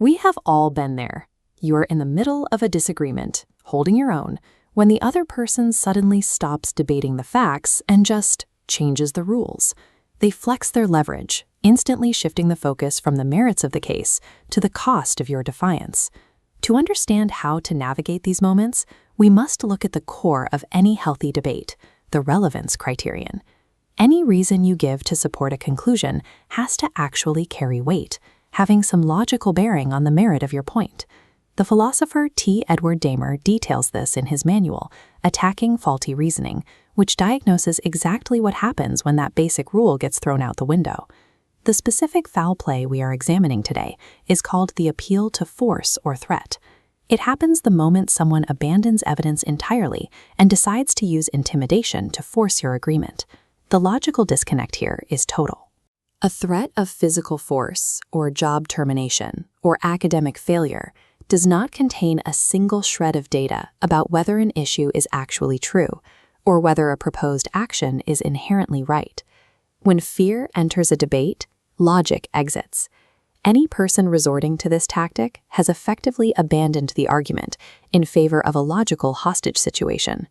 We have all been there. You're in the middle of a disagreement, holding your own, when the other person suddenly stops debating the facts and just changes the rules. They flex their leverage, instantly shifting the focus from the merits of the case to the cost of your defiance. To understand how to navigate these moments, we must look at the core of any healthy debate, the relevance criterion. Any reason you give to support a conclusion has to actually carry weight, having some logical bearing on the merit of your point. The philosopher T. Edward Dahmer details this in his manual, Attacking Faulty Reasoning, which diagnoses exactly what happens when that basic rule gets thrown out the window. The specific foul play we are examining today is called the appeal to force or threat. It happens the moment someone abandons evidence entirely and decides to use intimidation to force your agreement. The logical disconnect here is total. A threat of physical force, or job termination, or academic failure does not contain a single shred of data about whether an issue is actually true, or whether a proposed action is inherently right. When fear enters a debate, logic exits. Any person resorting to this tactic has effectively abandoned the argument in favor of a logical hostage situation.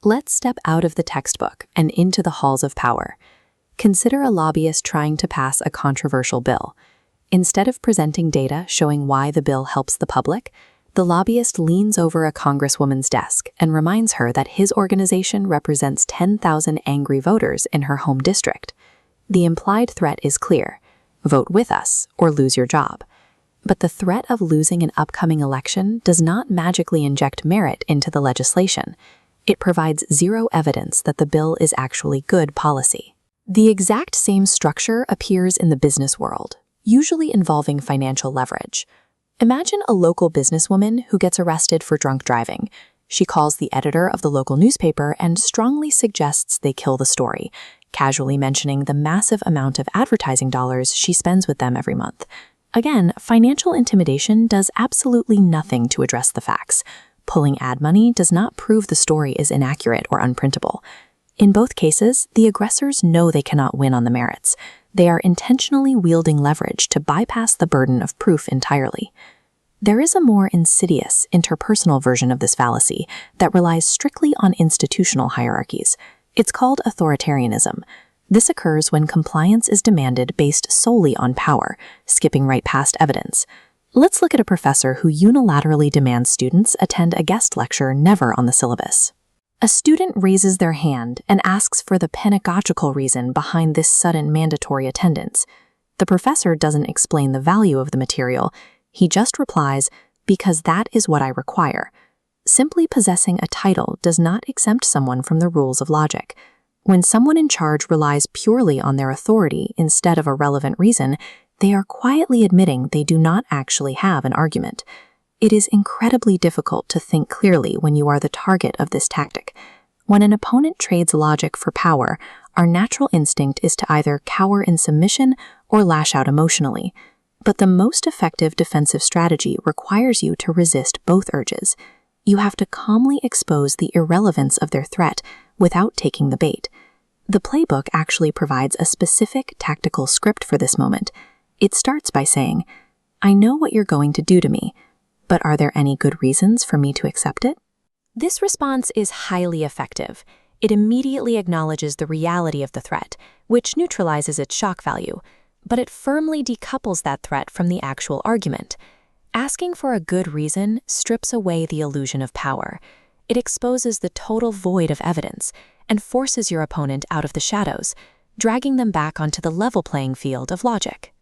Let's step out of the textbook and into the halls of power. Consider a lobbyist trying to pass a controversial bill. Instead of presenting data showing why the bill helps the public, the lobbyist leans over a congresswoman's desk and reminds her that his organization represents 10,000 angry voters in her home district. The implied threat is clear: vote with us or lose your job. But the threat of losing an upcoming election does not magically inject merit into the legislation. It provides zero evidence that the bill is actually good policy. The exact same structure appears in the business world, usually involving financial leverage. Imagine a local businesswoman who gets arrested for drunk driving. She calls the editor of the local newspaper and strongly suggests they kill the story, casually mentioning the massive amount of advertising dollars she spends with them every month. Again, financial intimidation does absolutely nothing to address the facts. Pulling ad money does not prove the story is inaccurate or unprintable. In both cases, the aggressors know they cannot win on the merits. They are intentionally wielding leverage to bypass the burden of proof entirely. There is a more insidious, interpersonal version of this fallacy that relies strictly on institutional hierarchies. It's called authoritarianism. This occurs when compliance is demanded based solely on power, skipping right past evidence. Let's look at a professor who unilaterally demands students attend a guest lecture never on the syllabus. A student raises their hand and asks for the pedagogical reason behind this sudden mandatory attendance. The professor doesn't explain the value of the material. He just replies, "Because that is what I require." Simply possessing a title does not exempt someone from the rules of logic. When someone in charge relies purely on their authority instead of a relevant reason, they are quietly admitting they do not actually have an argument. It is incredibly difficult to think clearly when you are the target of this tactic. When an opponent trades logic for power, our natural instinct is to either cower in submission or lash out emotionally. But the most effective defensive strategy requires you to resist both urges. You have to calmly expose the irrelevance of their threat without taking the bait. The playbook actually provides a specific tactical script for this moment. It starts by saying, "I know what you're going to do to me, but are there any good reasons for me to accept it?" This response is highly effective. It immediately acknowledges the reality of the threat, which neutralizes its shock value, but it firmly decouples that threat from the actual argument. Asking for a good reason strips away the illusion of power. It exposes the total void of evidence and forces your opponent out of the shadows, dragging them back onto the level playing field of logic.